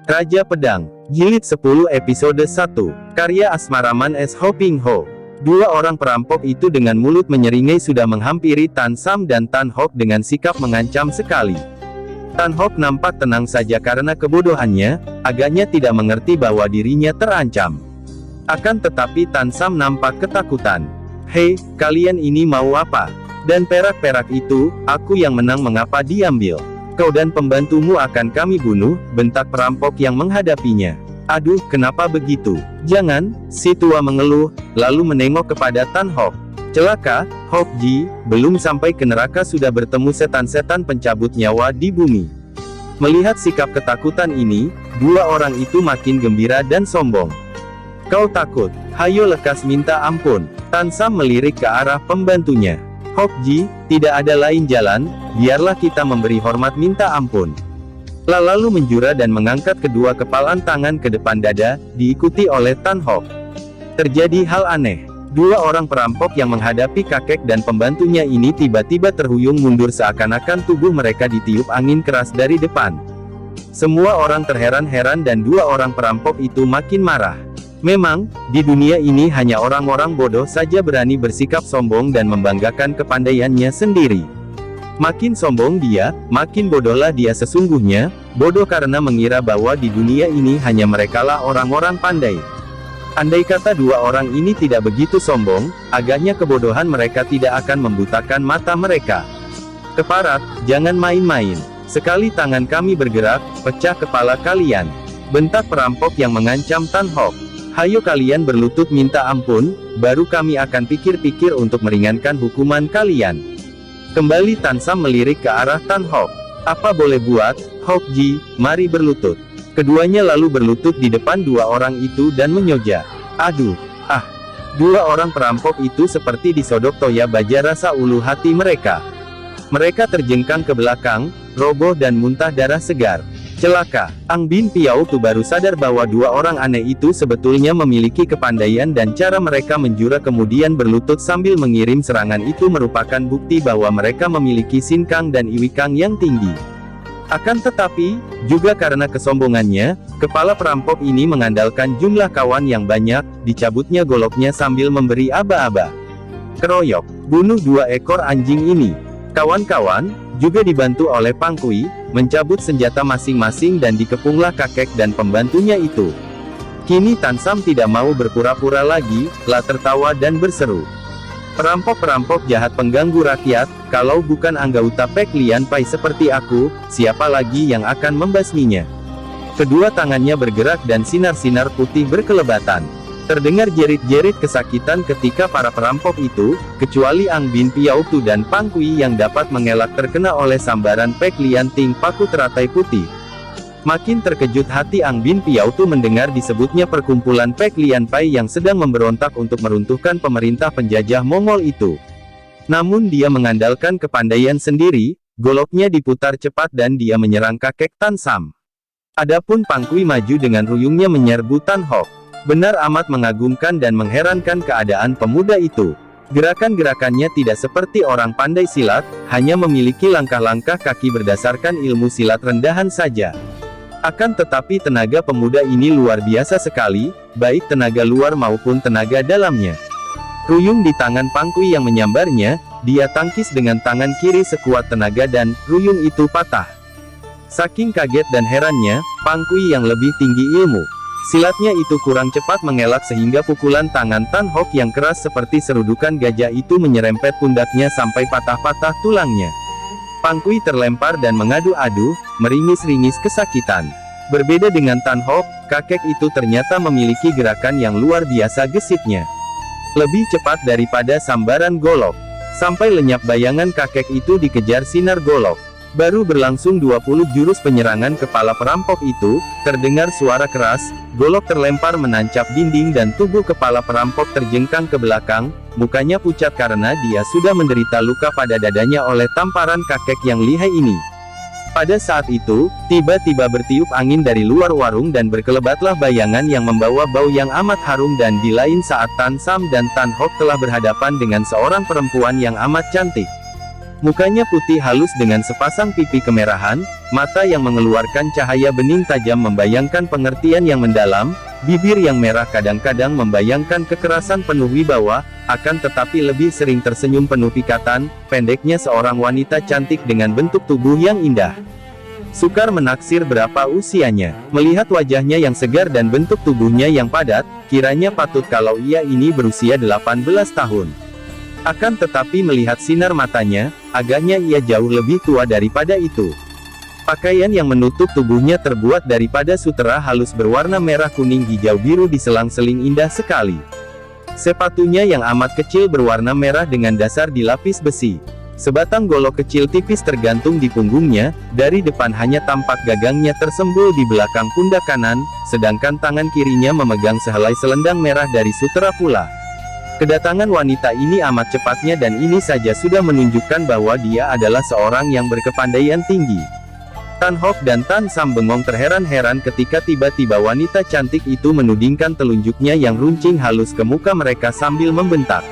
Raja Pedang, Jilid 10 Episode 1, karya Asmaraman S. Ho Ping Ho. Dua orang perampok itu dengan mulut menyeringai sudah menghampiri Tan Sam dan Tan Hok dengan sikap mengancam sekali. Tan Hok nampak tenang saja karena kebodohannya, agaknya tidak mengerti bahwa dirinya terancam. Akan tetapi Tan Sam nampak ketakutan. "Hei, kalian ini mau apa? Dan perak-perak itu, aku yang menang mengapa diambil? Kau dan pembantumu akan kami bunuh," bentak perampok yang menghadapinya. "Aduh, kenapa begitu? Jangan," si tua mengeluh, lalu menengok kepada Tan Hok. "Celaka, Hok Ji, belum sampai ke neraka sudah bertemu setan-setan pencabut nyawa di bumi." Melihat sikap ketakutan ini, dua orang itu makin gembira dan sombong. "Kau takut? Hayo lekas minta ampun." Tan Sam melirik ke arah pembantunya. "Hok Ji, tidak ada lain jalan, biarlah kita memberi hormat minta ampun." Lalu menjura dan mengangkat kedua kepalan tangan ke depan dada, diikuti oleh Tan Hok. Terjadi hal aneh. Dua orang perampok yang menghadapi kakek dan pembantunya ini tiba-tiba terhuyung mundur seakan-akan tubuh mereka ditiup angin keras dari depan. Semua orang terheran-heran dan dua orang perampok itu makin marah. Memang, di dunia ini hanya orang-orang bodoh saja berani bersikap sombong dan membanggakan kepandaiannya sendiri. Makin sombong dia, makin bodohlah dia sesungguhnya, bodoh karena mengira bahwa di dunia ini hanya merekalah orang-orang pandai. Andai kata dua orang ini tidak begitu sombong, agaknya kebodohan mereka tidak akan membutakan mata mereka. "Keparat, jangan main-main. Sekali tangan kami bergerak, pecah kepala kalian," bentak perampok yang mengancam Tan Hok. "Hayo kalian berlutut minta ampun, baru kami akan pikir-pikir untuk meringankan hukuman kalian." Kembali Tan Sam melirik ke arah Tan Hok. "Apa boleh buat, Hok Ji, mari berlutut." Keduanya lalu berlutut di depan dua orang itu dan menyoja. "Aduh, ah!" Dua orang perampok itu seperti disodok toya baja rasa ulu hati mereka. Mereka terjengkang ke belakang, roboh dan muntah darah segar. Celaka, Ang Bin Piao Tu baru sadar bahwa dua orang aneh itu sebetulnya memiliki kepandaian dan cara mereka menjura kemudian berlutut sambil mengirim serangan itu merupakan bukti bahwa mereka memiliki sinkang dan iwikang yang tinggi. Akan tetapi, juga karena kesombongannya, kepala perampok ini mengandalkan jumlah kawan yang banyak, dicabutnya goloknya sambil memberi aba-aba. "Keroyok, bunuh dua ekor anjing ini." Kawan-kawan, juga dibantu oleh Pang Kui, mencabut senjata masing-masing dan dikepunglah kakek dan pembantunya itu. Kini Tan Sam tidak mau berpura-pura lagi, lah tertawa dan berseru. "Perampok-perampok jahat pengganggu rakyat, kalau bukan Anggauta Pek Lian Pai seperti aku, siapa lagi yang akan membasminya?" Kedua tangannya bergerak dan sinar-sinar putih berkelebatan. Terdengar jerit-jerit kesakitan ketika para perampok itu, kecuali Ang Bin Piao Tu dan Pang Kui yang dapat mengelak terkena oleh sambaran Pek Lian Ting paku teratai putih. Makin terkejut hati Ang Bin Piao Tu mendengar disebutnya perkumpulan Pek Lian Pai yang sedang memberontak untuk meruntuhkan pemerintah penjajah Mongol itu. Namun dia mengandalkan kepandaian sendiri, goloknya diputar cepat dan dia menyerang kakek Tan Sam. Adapun Pang Kui maju dengan ruyungnya menyerbu Tan Hok. Benar amat mengagumkan dan mengherankan keadaan pemuda itu. Gerakan-gerakannya tidak seperti orang pandai silat, hanya memiliki langkah-langkah kaki berdasarkan ilmu silat rendahan saja. Akan tetapi tenaga pemuda ini luar biasa sekali, baik tenaga luar maupun tenaga dalamnya. Ruyung di tangan Pang Kui yang menyambarnya, dia tangkis dengan tangan kiri sekuat tenaga dan ruyung itu patah. Saking kaget dan herannya, Pang Kui yang lebih tinggi ilmu silatnya itu kurang cepat mengelak sehingga pukulan tangan Tan Hok yang keras seperti serudukan gajah itu menyerempet pundaknya sampai patah-patah tulangnya. Pang Kui terlempar dan mengadu-adu, meringis-ringis kesakitan. Berbeda dengan Tan Hok, kakek itu ternyata memiliki gerakan yang luar biasa gesitnya. Lebih cepat daripada sambaran golok. Sampai lenyap bayangan kakek itu dikejar sinar golok. Baru berlangsung 20 jurus penyerangan kepala perampok itu, terdengar suara keras, golok terlempar menancap dinding dan tubuh kepala perampok terjengkang ke belakang, mukanya pucat karena dia sudah menderita luka pada dadanya oleh tamparan kakek yang lihai ini. Pada saat itu, tiba-tiba bertiup angin dari luar warung dan berkelebatlah bayangan yang membawa bau yang amat harum dan di lain saat Tan Sam dan Tan Hok telah berhadapan dengan seorang perempuan yang amat cantik. Mukanya putih halus dengan sepasang pipi kemerahan, mata yang mengeluarkan cahaya bening tajam membayangkan pengertian yang mendalam, bibir yang merah kadang-kadang membayangkan kekerasan penuh wibawa, akan tetapi lebih sering tersenyum penuh pikatan, pendeknya seorang wanita cantik dengan bentuk tubuh yang indah. Sukar menaksir berapa usianya. Melihat wajahnya yang segar dan bentuk tubuhnya yang padat, kiranya patut kalau ia ini berusia 18 tahun. Akan tetapi melihat sinar matanya, agaknya ia jauh lebih tua daripada itu. Pakaian yang menutup tubuhnya terbuat daripada sutera halus berwarna merah kuning hijau biru diselang-seling indah sekali. Sepatunya yang amat kecil berwarna merah dengan dasar dilapis besi. Sebatang golok kecil tipis tergantung di punggungnya, dari depan hanya tampak gagangnya tersembul di belakang pundak kanan, sedangkan tangan kirinya memegang sehelai selendang merah dari sutera pula. Kedatangan wanita ini amat cepatnya dan ini saja sudah menunjukkan bahwa dia adalah seorang yang berkepandaian tinggi. Tan Hok dan Tan Sam bengong terheran-heran ketika tiba-tiba wanita cantik itu menudingkan telunjuknya yang runcing halus ke muka mereka sambil membentak.